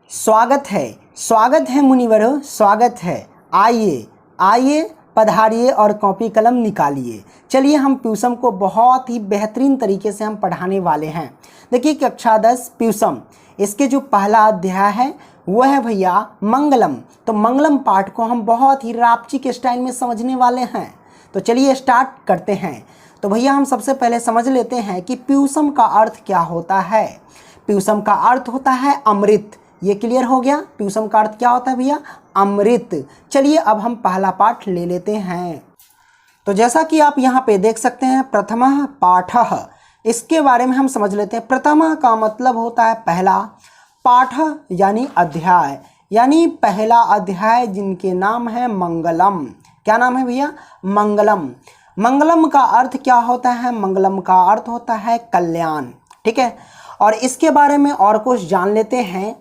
स्वागत है मुनिवरों, स्वागत है। आइए आइए पधारिए और कॉपी कलम निकालिए। चलिए हम प्यूसम को बहुत ही बेहतरीन तरीके से हम पढ़ाने वाले हैं। देखिए कक्षा 10 प्यूसम, इसके जो पहला अध्याय है वो है भैया मंगलम। तो मंगलम पाठ को हम बहुत ही रापची के स्टाइल में समझने वाले हैं। तो चलिए स्टार्ट करते हैं। तो भैया हम सबसे पहले समझ लेते हैं कि प्यूसम का अर्थ क्या होता है। प्यूसम का अर्थ होता है अमृत। ये क्लियर हो गया। प्यूसम का अर्थ क्या होता है भैया? अमृत। चलिए अब हम पहला पाठ ले लेते हैं। तो जैसा कि आप यहाँ पे देख सकते हैं प्रथमः पाठः, इसके बारे में हम समझ लेते हैं। प्रथमः का मतलब होता है पहला, पाठः यानी अध्याय, यानी पहला अध्याय जिनके नाम है मंगलम। क्या नाम है भैया? मंगलम। मंगलम का अर्थ क्या होता है? मंगलम का अर्थ होता है कल्याण। ठीक है, और इसके बारे में और कुछ जान लेते हैं।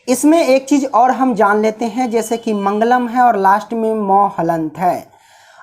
इसमें एक चीज़ और हम जान लेते हैं, जैसे कि मंगलम है और लास्ट में मौ हलंत है।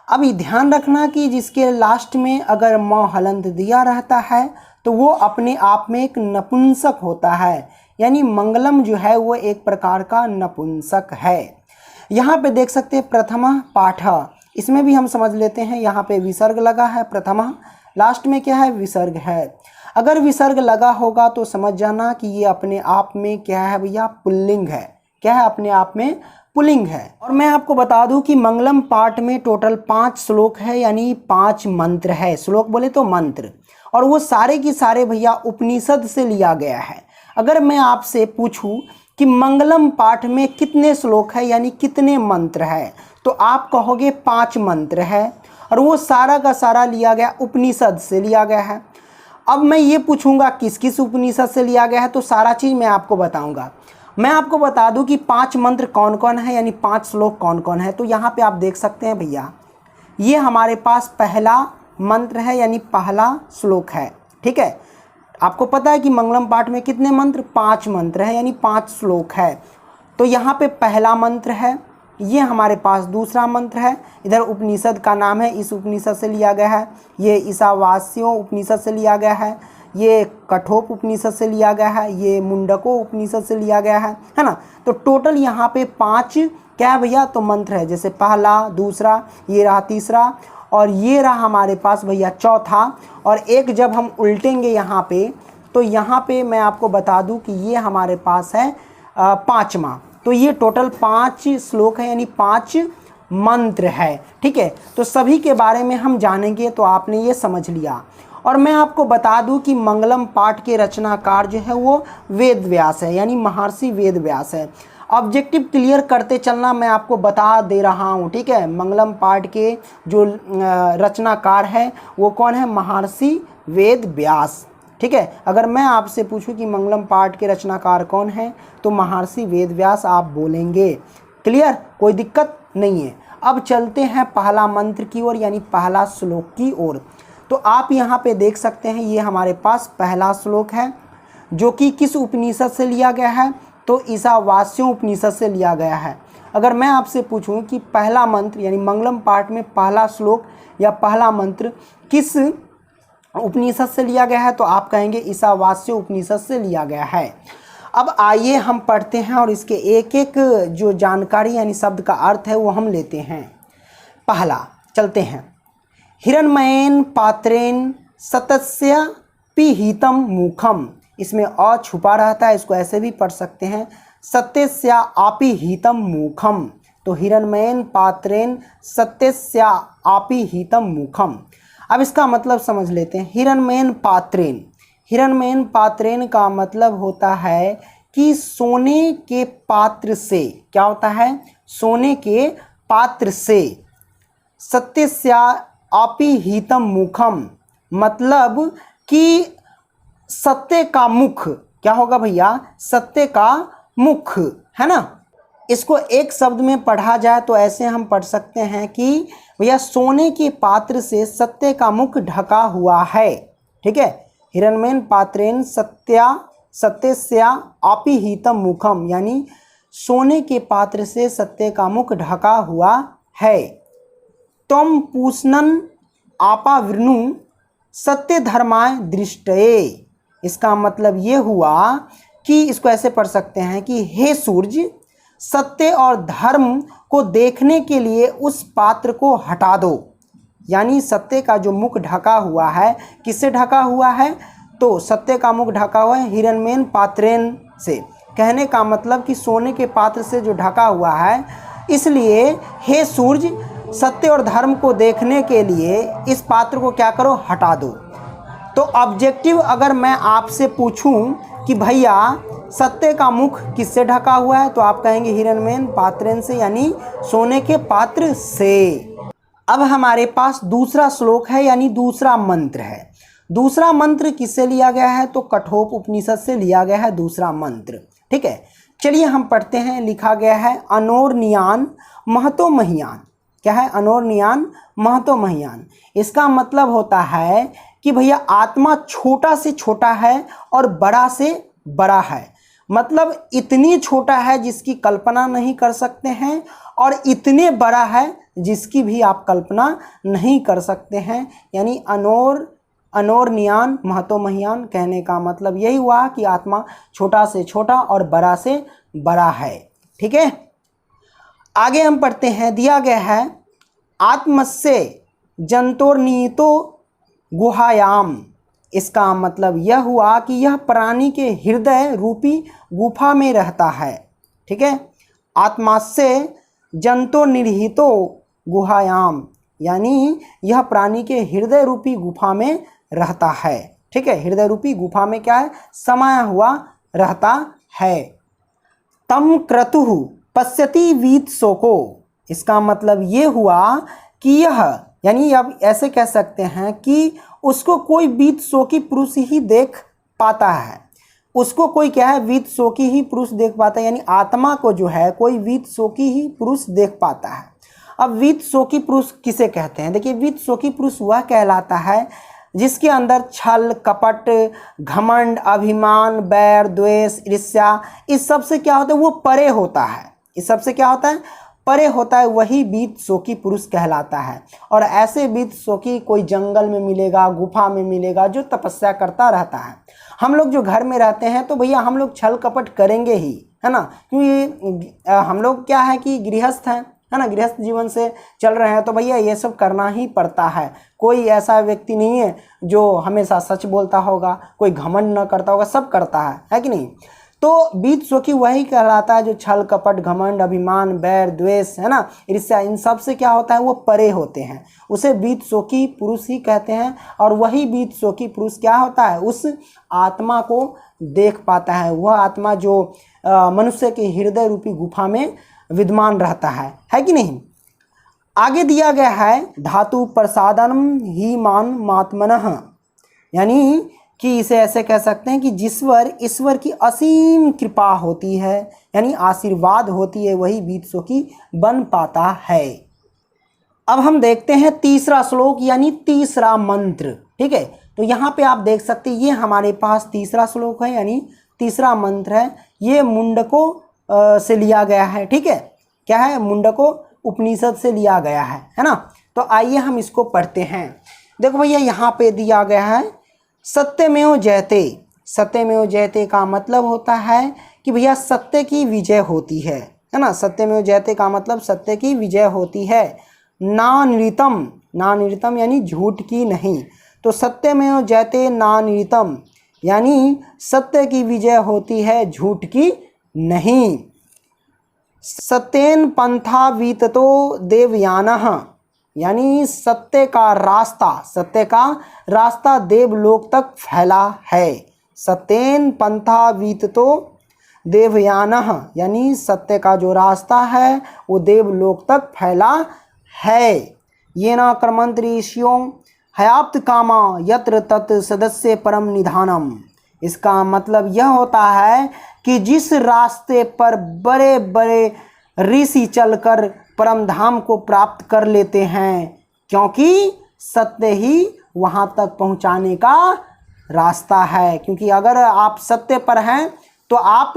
अब ये ध्यान रखना कि जिसके लास्ट में अगर मौ हलंत दिया रहता है तो वो अपने आप में एक नपुंसक होता है, यानी मंगलम जो है वो एक प्रकार का नपुंसक है। यहाँ पे देख सकते हैं प्रथमः पाठः, इसमें भी हम समझ लेते हैं। यहाँ पे विसर्ग लगा है प्रथमः, लास्ट में क्या है? विसर्ग है। अगर विसर्ग लगा होगा तो समझ जाना कि ये अपने आप में क्या है भैया? पुल्लिंग है। क्या है? अपने आप में पुल्लिंग है। और मैं आपको बता दूं कि मंगलम पाठ में टोटल 5 श्लोक है, यानी 5 मंत्र है। श्लोक बोले तो मंत्र, और वो सारे की सारे भैया उपनिषद से लिया गया है। अगर मैं आपसे पूछूं कि मंगलम पाठ में कितने श्लोक है, यानी कितने मंत्र है, तो आप कहोगे 5 मंत्र है, और वो सारा का सारा लिया गया उपनिषद से लिया गया है। अब मैं ये पूछूंगा किस किस उपनिषद से लिया गया है, तो सारा चीज़ मैं आपको बताऊंगा। मैं आपको बता दूं कि 5 मंत्र कौन कौन है, यानी 5 श्लोक कौन कौन है। तो यहाँ पे आप देख सकते हैं भैया, ये हमारे पास पहला मंत्र है, यानी पहला श्लोक है। ठीक है, आपको पता है कि मंगलम पाठ में कितने मंत्र? 5 मंत्र है, यानी 5 श्लोक है। तो यहाँ पे पहला मंत्र है, ये हमारे पास दूसरा मंत्र है। इधर उपनिषद का नाम है, इस उपनिषद से लिया गया है। ये ईशावास्यों उपनिषद से लिया गया है, ये कठोप उपनिषद से लिया गया है, ये मुंडको उपनिषद से लिया गया है ना। तो टोटल यहाँ पे 5 क्या है भैया? तो मंत्र है। जैसे पहला, दूसरा, ये रहा तीसरा, और ये रहा हमारे पास भैया चौथा, और एक जब हम उल्टेंगे यहाँ पे, तो यहाँ पे मैं आपको बता दूँ कि ये हमारे पास है 5वां। तो ये टोटल 5 श्लोक है, यानी 5 मंत्र है। ठीक है, तो सभी के बारे में हम जानेंगे। तो आपने ये समझ लिया। और मैं आपको बता दूं कि मंगलम पाठ के रचनाकार जो है वो वेद व्यास है, यानी महर्षि वेद व्यास है। ऑब्जेक्टिव क्लियर करते चलना, मैं आपको बता दे रहा हूँ। ठीक है, मंगलम पाठ के जो रचनाकार है वो कौन है? महर्षि वेद व्यास। ठीक है, अगर मैं आपसे पूछूं कि मंगलम पाठ के रचनाकार कौन है, तो महर्षि वेद व्यास आप बोलेंगे। क्लियर, कोई दिक्कत नहीं है। अब चलते हैं पहला मंत्र की ओर, यानी पहला श्लोक की ओर। तो आप यहाँ पे देख सकते हैं, ये हमारे पास पहला श्लोक है, जो कि किस उपनिषद से लिया गया है? तो ईशावास्यों उपनिषद से लिया गया है। अगर मैं आपसे पूछूं कि पहला मंत्र, यानी मंगलम पाठ में पहला श्लोक या पहला मंत्र किस उपनिषद से लिया गया है, तो आप कहेंगे ईशावास्यों उपनिषद से लिया गया है। अब आइए हम पढ़ते हैं और इसके एक एक जो जानकारी यानी शब्द का अर्थ है वो हम लेते हैं। पहला चलते हैं। हिरण्मयेन पात्रेन सतस्य पिहितम मुखम, इसमें अ छुपा रहता है, इसको ऐसे भी पढ़ सकते हैं, सत्यस्या आपिहितम मुखम। तो हिरण्मयेन पात्रेन सत्यस्या आपिहितम मुखम। अब इसका मतलब समझ लेते हैं। हिरण्मयेन पात्रेन, हिरण्मयेन पात्रेन का मतलब होता है कि सोने के पात्र से, क्या होता है? सोने के पात्र से। सत्यस्या आपिहितम मुखम, मतलब कि सत्य का मुख, क्या होगा भैया? सत्य का मुख, है ना। इसको एक शब्द में पढ़ा जाए तो ऐसे हम पढ़ सकते हैं कि भैया सोने के पात्र से सत्य का मुख ढका हुआ है। ठीक है, हिरण्मयेन पात्रेन सत्यस्या आपिहितम मुखम, यानी सोने के पात्र से सत्य का मुख ढका हुआ है। त्वं पूषणन आपावृणु सत्य धर्माय दृष्टये, इसका मतलब ये हुआ कि इसको ऐसे पढ़ सकते हैं कि हे सूर्य, सत्य और धर्म को देखने के लिए उस पात्र को हटा दो। यानी सत्य का जो मुख ढका हुआ है, किससे ढका हुआ है? तो सत्य का मुख ढका हुआ है हिरण्मयेन पात्रेन से। कहने का मतलब कि सोने के पात्र से जो ढका हुआ है, इसलिए हे सूर्य, सत्य और धर्म को देखने के लिए इस पात्र को क्या करो? हटा दो। तो ऑब्जेक्टिव अगर मैं आपसे पूछूं कि भैया सत्य का मुख किससे ढका हुआ है, तो आप कहेंगे हिरण्मयेन पात्रेन से, यानी सोने के पात्र से। अब हमारे पास दूसरा श्लोक है, यानी दूसरा मंत्र है। दूसरा मंत्र किससे लिया गया है? तो कठोप उपनिषद से लिया गया है दूसरा मंत्र। ठीक है, चलिए हम पढ़ते हैं। लिखा गया है अनोरनियान महतो महियान। क्या है? अनोरनियान महतो महियान। इसका मतलब होता है कि भैया आत्मा छोटा से छोटा है और बड़ा से बड़ा है। मतलब इतनी छोटा है जिसकी कल्पना नहीं कर सकते हैं, और इतने बड़ा है जिसकी भी आप कल्पना नहीं कर सकते हैं। यानी अनोरनियान महतो महियान कहने का मतलब यही हुआ कि आत्मा छोटा से छोटा और बड़ा से बड़ा है। ठीक है, आगे हम पढ़ते हैं। दिया गया है आत्मस्य जंतोर्नीतो गुहायाम। इसका मतलब यह हुआ कि यह प्राणी के हृदय रूपी गुफा में रहता है। ठीक है, आत्मास्य जंतो निर्हितो गुहायाम, यानी यह प्राणी के हृदय रूपी गुफा में रहता है। ठीक है, हृदय रूपी गुफा में क्या है? समाया हुआ रहता है। तम क्रतुः पश्यति वीत शोको। इसका मतलब ये हुआ कि यह, यानी अब ऐसे कह सकते हैं कि उसको कोई वीत शोकी पुरुष ही देख पाता है। उसको कोई क्या है? वीत शोकी ही पुरुष देख पाता है। यानी आत्मा को जो है कोई वीत शोकी ही पुरुष देख पाता है। अब वीत शोकी पुरुष किसे कहते हैं? देखिए, वीत शोकी पुरुष वह कहलाता है जिसके अंदर छल, कपट, घमंड, अभिमान, बैर, द्वेष, ईर्ष्या, इस सब से क्या होता है? वो परे होता है। इस सब से क्या होता है? परे होता है। वही वीत शोकी पुरुष कहलाता है। और ऐसे वीत शोकी कोई जंगल में मिलेगा, गुफा में मिलेगा, जो तपस्या करता रहता है। हम लोग जो घर में रहते हैं तो भैया हम लोग छल कपट करेंगे ही, है ना, क्योंकि हम लोग क्या है कि गृहस्थ हैं, है ना, गृहस्थ जीवन से चल रहे हैं, तो भैया ये सब करना ही पड़ता है। कोई ऐसा व्यक्ति नहीं है जो हमेशा सच बोलता होगा, कोई घमंड न करता होगा, सब करता है कि नहीं। तो वीत शोकी वही कहलाता है जो छल कपट, घमंड, अभिमान, बैर, द्वेष, है ना, ईर्ष्या, इन सब से क्या होता है? वो परे होते हैं। उसे वीत शोकी पुरुष ही कहते हैं। और वही वीत शोकी पुरुष क्या होता है? उस आत्मा को देख पाता है। वह आत्मा जो मनुष्य के हृदय रूपी गुफा में विद्यमान रहता है कि नहीं। आगे दिया गया है धातु प्रसादनम ही मान मात्मनः, यानी कि इसे ऐसे कह सकते हैं कि जिसवर ईश्वर की असीम कृपा होती है, यानी आशीर्वाद होती है, वही वीत शोकी बन पाता है। अब हम देखते हैं तीसरा श्लोक, यानी तीसरा मंत्र। ठीक है, तो यहाँ पे आप देख सकते हैं ये हमारे पास तीसरा श्लोक है, यानी तीसरा मंत्र है। ये मुंडको से लिया गया है। ठीक है, क्या है? मुंडको उपनिषद से लिया गया है ना। तो आइए हम इसको पढ़ते हैं। देखो भैया, यहाँ पे दिया गया है सत्यमेव जयते। सत्यमेव जयते का मतलब होता है कि भैया सत्य की विजय होती है ना। सत्यमेव जयते का मतलब सत्य की विजय होती है। नानिर्तम, नानिर्तम यानी झूठ की नहीं। तो सत्यमेव जयते नानिर्तम, यानी सत्य की विजय होती है, झूठ की नहीं। सत्येन पंथा वीततो देवयानः, यानी सत्य का रास्ता देवलोक तक फैला है। सत्येन पंथा वीततो देवयानः, यानी सत्य का जो रास्ता है वो देवलोक तक फैला है। ये न कर्मंत्री ऋषियों हयाप्त कामा यत्र तत् सदस्य परम निधानम। इसका मतलब यह होता है कि जिस रास्ते पर बड़े बड़े ऋषि चलकर परम धाम को प्राप्त कर लेते हैं, क्योंकि सत्य ही वहाँ तक पहुँचाने का रास्ता है। क्योंकि अगर आप सत्य पर हैं तो आप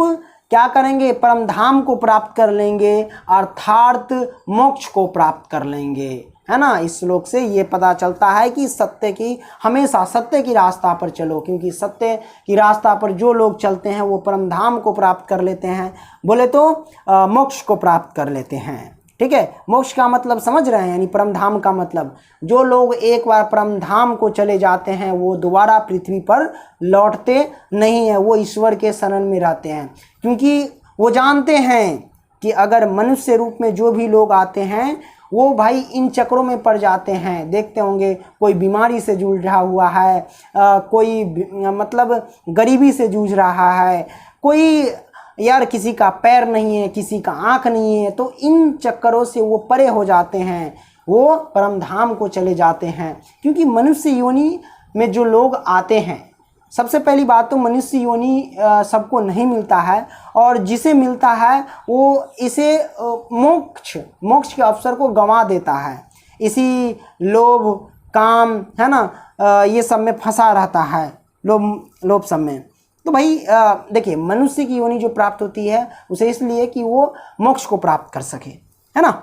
क्या करेंगे? परम धाम को प्राप्त कर लेंगे, अर्थात मोक्ष को प्राप्त कर लेंगे, है ना। इस श्लोक से ये पता चलता है कि हमेशा सत्य की रास्ता पर चलो, क्योंकि सत्य की रास्ता पर जो लोग चलते हैं वो परम धाम को प्राप्त कर लेते हैं, बोले तो मोक्ष को प्राप्त कर लेते हैं। ठीक है, मोक्ष का मतलब समझ रहे हैं, यानी परम धाम का मतलब जो लोग एक बार परम धाम को चले जाते हैं वो दोबारा पृथ्वी पर लौटते नहीं हैं, वो ईश्वर के शरण में रहते हैं, क्योंकि वो जानते हैं कि अगर मनुष्य रूप में जो भी लोग आते हैं वो भाई इन चक्रों में पड़ जाते हैं। देखते होंगे कोई बीमारी से जूझ रहा हुआ है, कोई मतलब गरीबी से जूझ रहा है, कोई यार किसी का पैर नहीं है, किसी का आँख नहीं है, तो इन चक्करों से वो परे हो जाते हैं, वो परम धाम को चले जाते हैं। क्योंकि मनुष्य योनि में जो लोग आते हैं, सबसे पहली बात तो मनुष्य योनि सबको नहीं मिलता है, और जिसे मिलता है वो इसे मोक्ष के अवसर को गंवा देता है, इसी लोभ काम है ना ये सब में फंसा रहता है, लोभ सब में। तो भाई देखिए मनुष्य की योनि जो प्राप्त होती है उसे इसलिए कि वो मोक्ष को प्राप्त कर सके, है ना।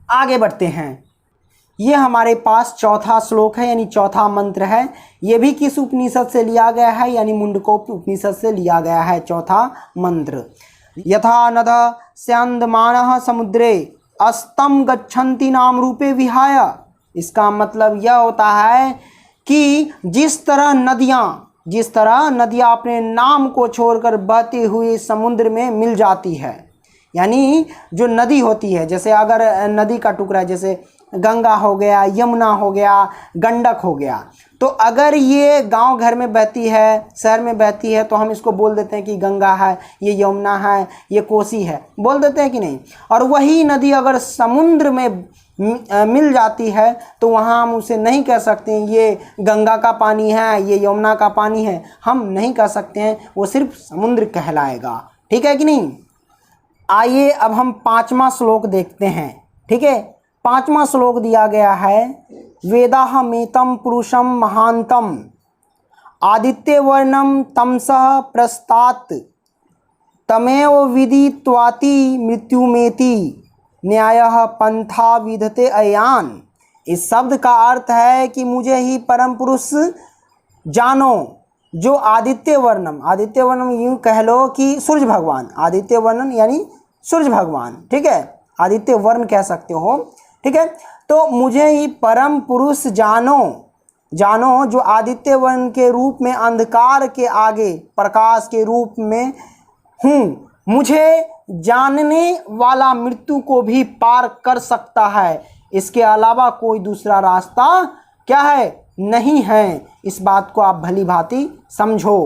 आगे बढ़ते हैं, ये हमारे पास चौथा श्लोक है, यानी चौथा मंत्र है। ये भी किस उपनिषद से लिया गया है, यानी मुंडकोप उपनिषद से लिया गया है चौथा मंत्र। यथा नद स्यंदमानः समुद्रे अस्तम गच्छन्ति नाम रूपे विहाय। इसका मतलब यह होता है कि जिस तरह नदियाँ अपने नाम को छोड़कर बहती हुई समुद्र में मिल जाती है, यानी जो नदी होती है, जैसे अगर नदी का टुकड़ा जैसे गंगा हो गया, यमुना हो गया, गंडक हो गया, तो अगर ये गांव घर में बहती है, शहर में बहती है, तो हम इसको बोल देते हैं कि गंगा है, ये यमुना है, ये कोसी है, बोल देते हैं कि नहीं। और वही नदी अगर समुद्र में मिल जाती है तो वहाँ हम उसे नहीं कह सकते हैं ये गंगा का पानी है, ये यमुना का पानी है, हम नहीं कह सकते हैं, वो सिर्फ समुद्र कहलाएगा। ठीक है कि नहीं। आइए अब हम पांचवा श्लोक देखते हैं। ठीक है, पांचवा श्लोक दिया गया है, वेदाहमेतं पुरुषं महांतम आदित्य वर्णम तमसः प्रस्तात् तमेव विदित्वाति मृत्युमेति न्यायः पंथा विधते अयान। इस शब्द का अर्थ है कि मुझे ही परम पुरुष जानो जो आदित्य वर्णम यूँ कह लो कि सूर्य भगवान, आदित्य वर्णन यानी सूर्य भगवान। ठीक है, आदित्य वर्ण कह सकते हो। ठीक है, तो मुझे ही परम पुरुष जानो जो आदित्य वर्ण के रूप में अंधकार के आगे प्रकाश के रूप में हूँ, मुझे जानने वाला मृत्यु को भी पार कर सकता है, इसके अलावा कोई दूसरा रास्ता क्या है, नहीं है। इस बात को आप भली भांति समझो।